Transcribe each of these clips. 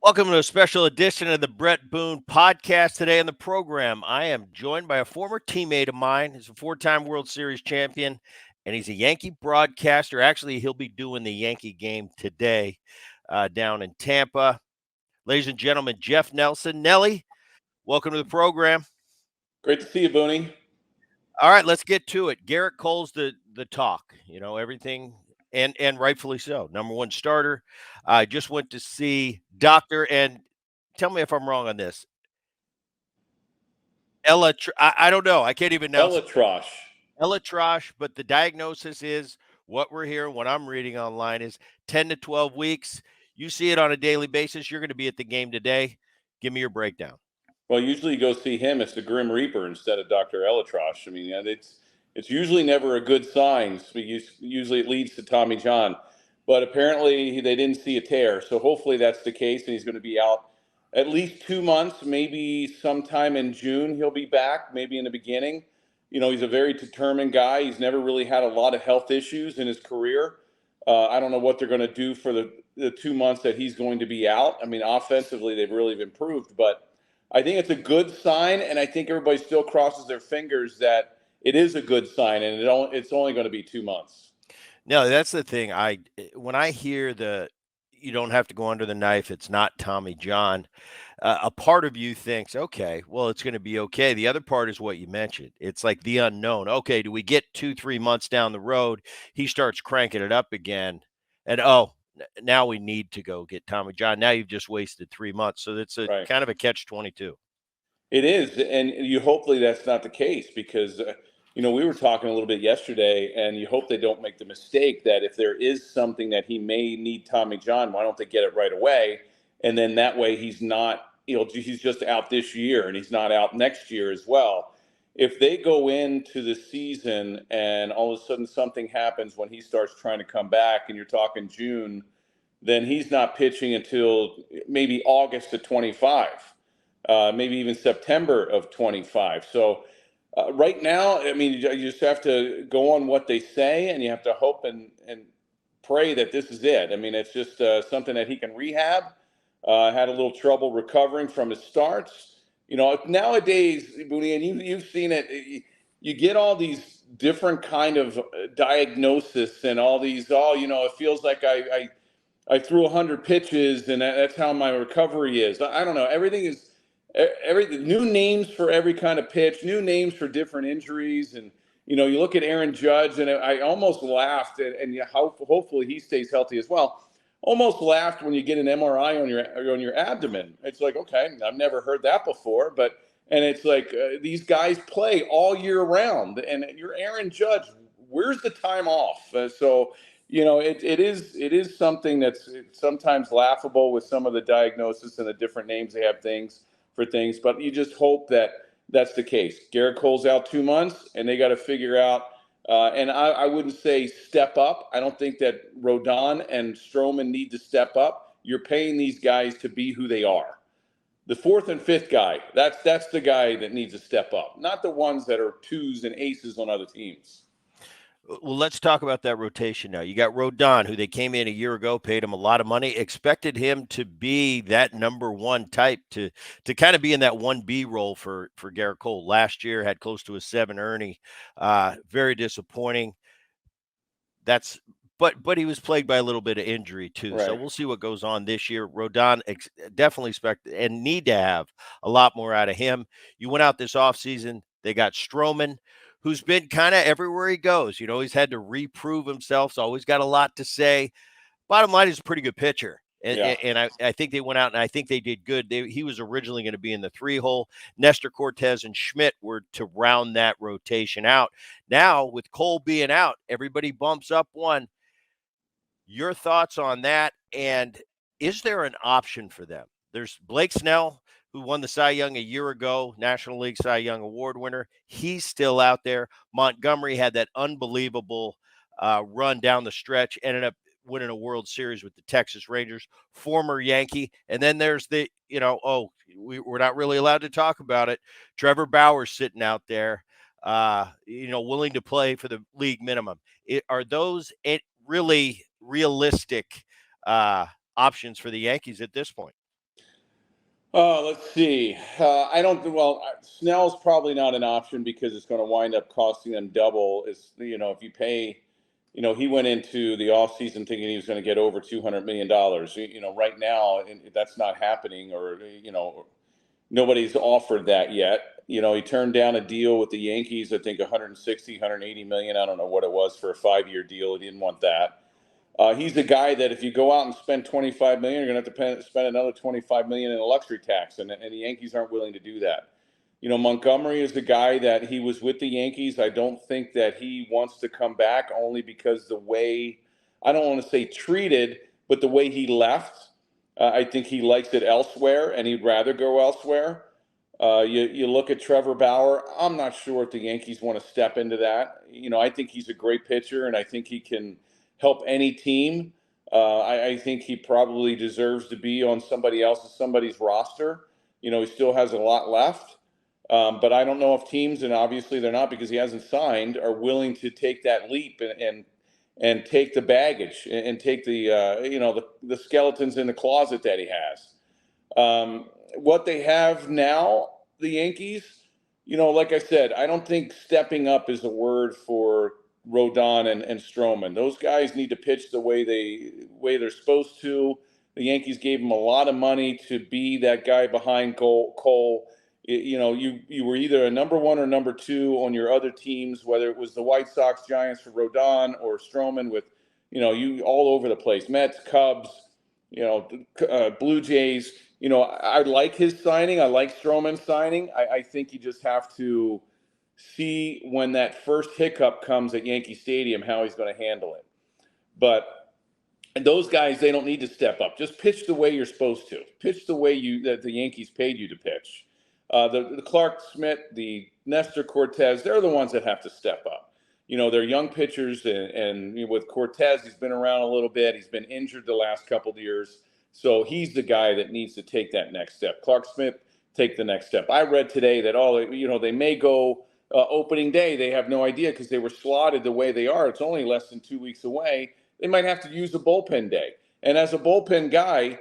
Welcome to a special edition of the Bret Boone podcast. Today on the program, I am joined by a former teammate of mine. He's a four-time World Series champion, and he's a Yankee broadcaster. Actually, he'll be doing the Yankee game today down in Tampa. Ladies and gentlemen, Jeff Nelson. Nelly, welcome to the program. Great to see you, Booney. All right, let's get to it. Gerrit Cole's the talk. Everything, and rightfully so. Number one starter. I just went to see doctor, and tell me if I'm wrong on this. I don't know. I can't even announce it. Elatrosh. Elatrosh, but the diagnosis is what we're hearing, what I'm reading online is 10 to 12 weeks. You see it on a daily basis. You're going to be at the game today. Give me your breakdown. Well, usually you go see him as the Grim Reaper instead of Dr. Elatrosh. I mean, it's usually never a good sign. Usually it leads to Tommy John, but apparently they didn't see a tear. So hopefully that's the case, and he's going to be out at least 2 months. Maybe sometime in June he'll be back. Maybe in the beginning. He's a very determined guy. He's never really had a lot of health issues in his career. I don't know what they're going to do for the 2 months that he's going to be out. I mean, offensively they've really improved, but I think it's a good sign, and I think everybody still crosses their fingers that it is a good sign, and it's only going to be 2 months. No, that's the thing. When I hear you don't have to go under the knife, it's not Tommy John. A part of you thinks, okay, well, it's going to be okay. The other part is what you mentioned. It's like the unknown. Okay, do we get 2-3 months down the road? He starts cranking it up again, and now we need to go get Tommy John. Now you've just wasted 3 months. So it's a Right. kind of a catch-22. It is, and hopefully that's not the case because we were talking a little bit yesterday, and you hope they don't make the mistake that if there is something that he may need Tommy John, why don't they get it right away? And then that way he's not, he's just out this year and he's not out next year as well. If they go into the season and all of a sudden something happens when he starts trying to come back, and you're talking June, then he's not pitching until maybe August of 25. Maybe even September of 25. So right now, I mean, you just have to go on what they say, and you have to hope and pray that this is it. I mean, it's just something that he can rehab. Had a little trouble recovering from his starts. Nowadays, Booney, and you've seen it. You get all these different kind of diagnosis and all these. Oh, it feels like I threw 100 pitches, and that's how my recovery is. I don't know. Everything is every new names for every kind of pitch, new names for different injuries, and you look at Aaron Judge, and I almost laughed, and how hopefully he stays healthy as well. Almost laughed when you get an MRI on your abdomen. It's like, okay, I've never heard that before, but and it's like these guys play all year round, and you're Aaron Judge. Where's the time off? It is something that's sometimes laughable with some of the diagnosis and the different names they have for things, but you just hope that that's the case. Gerrit Cole's out 2 months, and they got to figure out. And I wouldn't say step up. I don't think that Rodon and Stroman need to step up. You're paying these guys to be who they are. The fourth and fifth guy, that's the guy that needs to step up, not the ones that are twos and aces on other teams. Well, let's talk about that rotation now. You got Rodon, who they came in a year ago, paid him a lot of money, expected him to be that number one type to kind of be in that 1B role for Gerrit Cole. Last year had close to a 7 Ernie. Very disappointing. But he was plagued by a little bit of injury too. Right. So we'll see what goes on this year. Rodon definitely expect and need to have a lot more out of him. You went out this offseason. They got Stroman, who's been kind of everywhere he goes. He's had to reprove himself. So always got a lot to say. Bottom line, he's a pretty good pitcher. And, Yeah. and I think they went out, and I think they did good. He was originally going to be in the 3-hole. Nestor Cortez and Schmidt were to round that rotation out. Now, with Cole being out, everybody bumps up one. Your thoughts on that, and is there an option for them? There's Blake Snell, who won the Cy Young a year ago, National League Cy Young Award winner. He's still out there. Montgomery had that unbelievable run down the stretch, ended up winning a World Series with the Texas Rangers, former Yankee. And then there's we're not really allowed to talk about it. Trevor Bauer's sitting out there, willing to play for the league minimum. Are those really realistic options for the Yankees at this point? Let's see. I don't. Well, Snell's probably not an option because it's going to wind up costing them double. Is if you pay, he went into the offseason thinking he was going to get over $200 million. Right now that's not happening, or nobody's offered that yet. He turned down a deal with the Yankees. I think 160, 180 million. I don't know what it was for a 5-year deal. He didn't want that. He's the guy that if you go out and spend 25 million, you're going to have to spend another 25 million in a luxury tax, and the Yankees aren't willing to do that. Montgomery is the guy that he was with the Yankees. I don't think that he wants to come back only because the way, I don't want to say treated, but the way he left. I think he likes it elsewhere, and he'd rather go elsewhere. You look at Trevor Bauer. I'm not sure if the Yankees want to step into that. I think he's a great pitcher, and I think he can help any team. I think he probably deserves to be on somebody's roster. He still has a lot left. But I don't know if teams, and obviously they're not because he hasn't signed, are willing to take that leap and take the baggage and take the skeletons in the closet that he has. What they have now, the Yankees, like I said, I don't think stepping up is a word for Rodon and Stroman. Those guys need to pitch the way they're supposed to. The Yankees gave him a lot of money to be that guy behind Cole. You were either a number one or number two on your other teams, whether it was the White Sox, Giants for Rodon, or Stroman with, you all over the place. Mets, Cubs, Blue Jays. I like his signing. I like Stroman's signing. I think you just have to see when that first hiccup comes at Yankee Stadium how he's going to handle it. But those guys, they don't need to step up. Just pitch the way you're supposed to. Pitch the way that the Yankees paid you to pitch. The Clark Schmidt, the Nestor Cortez, they're the ones that have to step up. They're young pitchers, and with Cortez, he's been around a little bit. He's been injured the last couple of years. So he's the guy that needs to take that next step. Clark Schmidt, take the next step. I read today that they may go opening day. They have no idea because they were slotted the way they are. It's only less than 2 weeks away. They might have to use a bullpen day. And as a bullpen guy,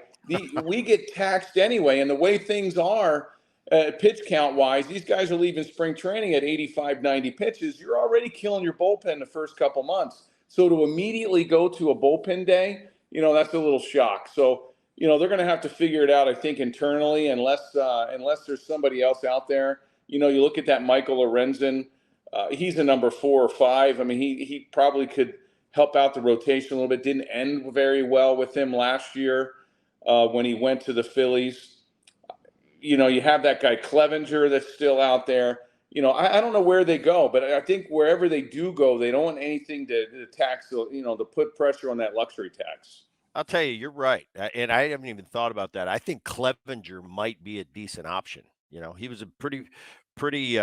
we get taxed anyway. And the way things are, pitch count wise, these guys are leaving spring training at 85, 90 pitches. You're already killing your bullpen the first couple months. So to immediately go to a bullpen day, that's a little shock. So, they're going to have to figure it out, I think, internally, unless there's somebody else out there. You look at that Michael Lorenzen. He's a number 4 or 5. I mean, he probably could help out the rotation a little bit. Didn't end very well with him last year when he went to the Phillies. You have that guy Clevenger that's still out there. I don't know where they go, but I think wherever they do go, they don't want anything to tax, to put pressure on that luxury tax. I'll tell you, you're right, and I haven't even thought about that. I think Clevenger might be a decent option. He was a pretty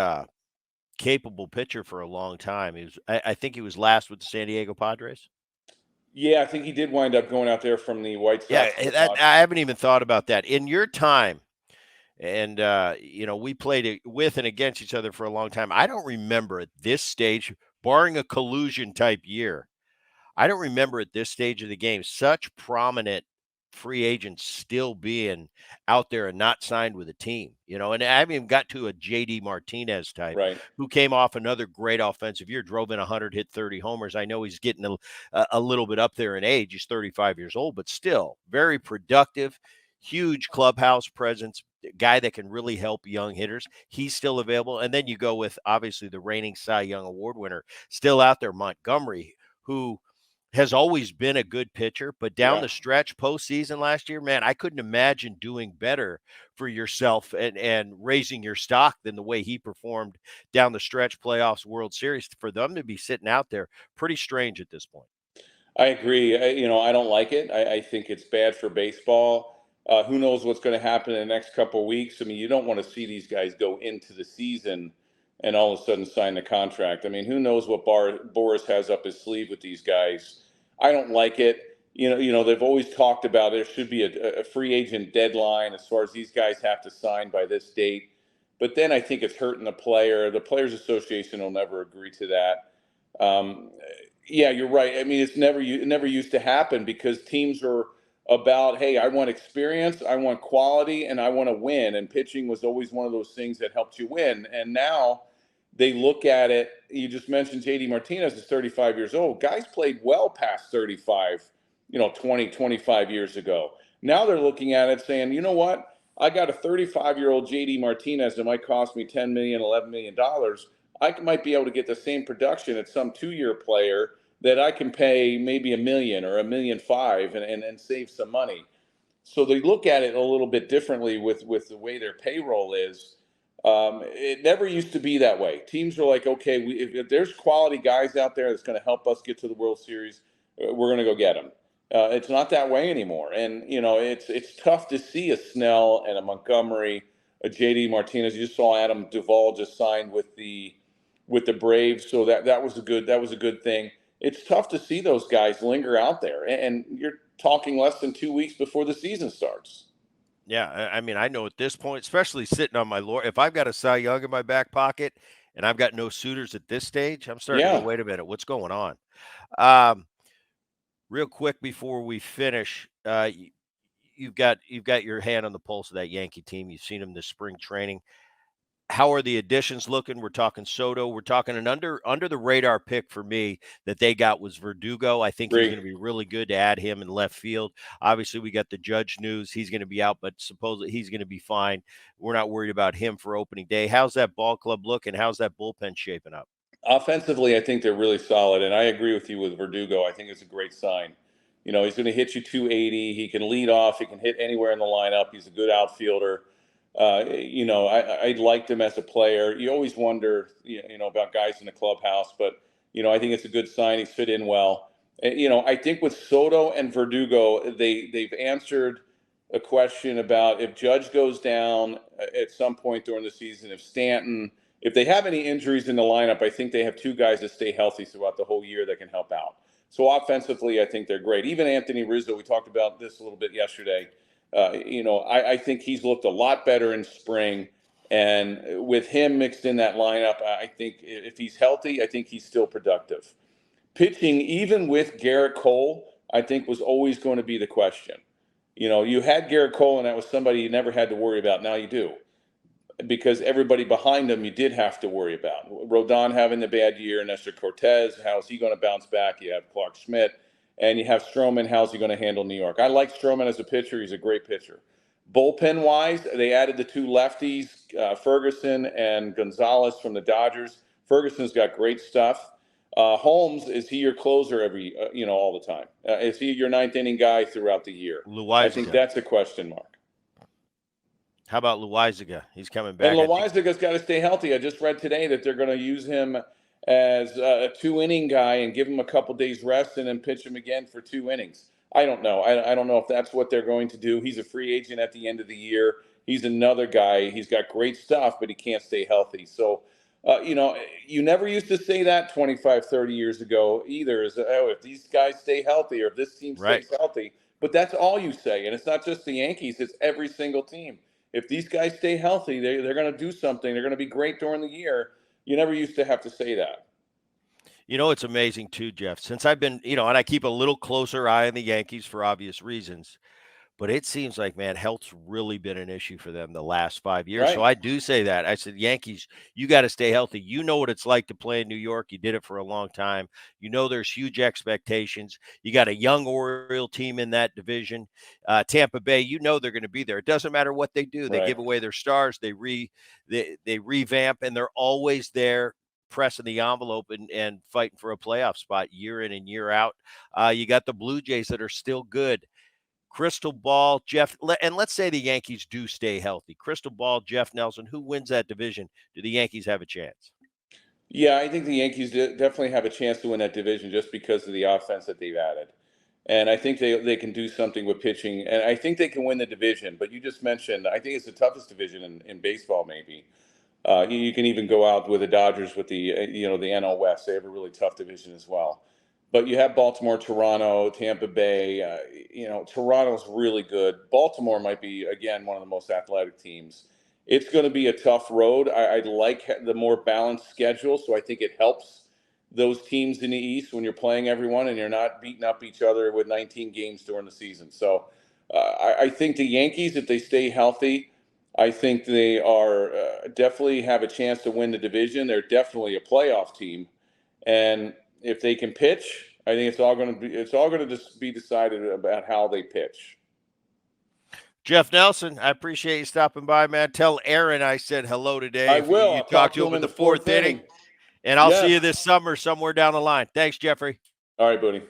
capable pitcher for a long time. I think he was last with the San Diego Padres. Yeah, I think he did wind up going out there from the White Sox. Yeah, I haven't even thought about that. In your time, and we played it with and against each other for a long time. I don't remember at this stage, barring a collusion type year, I don't remember at this stage of the game such prominent free agents still being out there and not signed with a team, and I haven't even got to a JD Martinez type Right. who came off another great offensive year, drove in 100, hit 30 homers. I know he's getting a little bit up there in age. He's 35 years old, but still very productive, huge clubhouse presence, guy that can really help young hitters. He's still available. And then you go with obviously the reigning Cy Young Award winner still out there, Montgomery, who has always been a good pitcher, but down the stretch postseason last year, man, I couldn't imagine doing better for yourself and raising your stock than the way he performed down the stretch, playoffs, World Series. For them to be sitting out there, pretty strange at this point. I agree. I don't like it. I think it's bad for baseball. Who knows what's going to happen in the next couple of weeks? I mean, you don't want to see these guys go into the season and all of a sudden sign the contract. I mean, who knows what Boris has up his sleeve with these guys? I don't like it. They've always talked about there should be a free agent deadline as far as these guys have to sign by this date. But then I think it's hurting the player. The Players Association will never agree to that. Yeah, you're right. I mean, it never used to happen because teams are about, hey, I want experience, I want quality, and I want to win. And pitching was always one of those things that helped you win. And now they look at it. You just mentioned JD Martinez is 35 years old. Guys played well past 35, 20, 25 years ago. Now they're looking at it saying, you know what? I got a 35-year-old JD Martinez that might cost me $10 million, $11 million. I might be able to get the same production at some 2-year player that I can pay maybe $1 million or $1.5 million and save some money. So they look at it a little bit differently with the way their payroll is. It never used to be that way. Teams are like, okay, if there's quality guys out there that's going to help us get to the World Series, we're going to go get them. It's not that way anymore, and it's tough to see a Snell and a Montgomery, a JD Martinez. You just saw Adam Duvall just signed with the Braves, so that was a good thing. It's tough to see those guys linger out there, and you're talking less than 2 weeks before the season starts. Yeah, I mean, I know at this point, especially sitting on my lawyer, if I've got a Cy Young in my back pocket and I've got no suitors at this stage, I'm starting to go, Yeah. wait a minute, what's going on? Um, Real quick before we finish, you've got your hand on the pulse of that Yankee team. You've seen them this spring training. How are the additions looking? We're talking Soto. We're talking an under the radar pick for me that they got was Verdugo. I think he's Great. going to be really good to add him in left field. Obviously, we got the Judge news. He's going to be out, but supposedly he's going to be fine. We're not worried about him for opening day. How's that ball club looking? How's that bullpen shaping up? Offensively, I think they're really solid, and I agree with you with Verdugo. I think it's a great sign. He's going to hit you 280. He can lead off. He can hit anywhere in the lineup. He's a good outfielder. I liked him as a player. You always wonder, about guys in the clubhouse, but I think it's a good sign. He's fit in well. I think with Soto and Verdugo, they've answered a question about if Judge goes down at some point during the season, if they have any injuries in the lineup, I think they have two guys that stay healthy throughout the whole year that can help out. So offensively, I think they're great. Even Anthony Rizzo, we talked about this a little bit yesterday. I think he's looked a lot better in spring. And with him mixed in that lineup, I think if he's healthy, I think he's still productive. Pitching, even with Gerrit Cole, I think was always going to be the question. You had Gerrit Cole, and that was somebody you never had to worry about. Now you do, because everybody behind him you did have to worry about. Rodon having the bad year, Nestor Cortez, how's he going to bounce back? You have Clark Schmidt, and you have Stroman. How's he going to handle New York? I like Stroman as a pitcher. He's a great pitcher. Bullpen wise, they added the two lefties, Ferguson and Gonzalez from the Dodgers. Ferguson's got great stuff. Holmes, is he your closer all the time? Is he your ninth inning guy throughout the year? I think Loizaga. that's a question mark. How about Loizaga? He's coming And back. I think. Loizaga got to stay healthy. I just read today that they're going to use him as a 2 inning guy and give him a couple days rest and then pitch him again for 2 innings. I don't know. I don't know if that's what they're going to do. He's a free agent at the end of the year. He's another guy. He's got great stuff, but he can't stay healthy. So, you never used to say that 25, 30 years ago either, is, oh, if these guys stay healthy or if this team Right. stays healthy. But that's all you say. And it's not just the Yankees, it's every single team. If these guys stay healthy, they're going to do something. They're going to be great during the year. You never used to have to say that. It's amazing too, Jeff. Since I've been, and I keep a little closer eye on the Yankees for obvious reasons. But it seems like, man, health's really been an issue for them the last 5 years. So Right. I do say that. I said, Yankees, you got to stay healthy. You know what it's like to play in New York. You did it for a long time. There's huge expectations. You got a young Oriole team in that division. Tampa Bay, they're going to be there. It doesn't matter what they do. They Right. give away their stars. They revamp, and they're always there pressing the envelope and fighting for a playoff spot year in and year out. You got the Blue Jays that are still good. Crystal ball, Jeff, and let's say the Yankees do stay healthy. Crystal ball, Jeff Nelson, who wins that division? Do the Yankees have a chance? Yeah, I think the Yankees definitely have a chance to win that division just because of the offense that they've added. And I think they can do something with pitching. And I think they can win the division. But you just mentioned, I think it's the toughest division in baseball, maybe. You can even go out with the Dodgers with the NL West. They have a really tough division as well. But you have Baltimore, Toronto, Tampa Bay. Toronto's really good. Baltimore might be, again, one of the most athletic teams. It's going to be a tough road. I like the more balanced schedule, so I think it helps those teams in the East when you're playing everyone and you're not beating up each other with 19 games during the season. So I think the Yankees, if they stay healthy, I think they are definitely have a chance to win the division. They're definitely a playoff team, and if they can pitch, I think it's all going to just be decided about how they pitch. Jeff Nelson, I appreciate you stopping by, man. Tell Aaron I said hello today. I If will. you I'll talk talk to to him him in in the the fourth fourth inning, inning. and I'll see Yes. you this summer somewhere down the line. Thanks, Jeffrey. All right, buddy.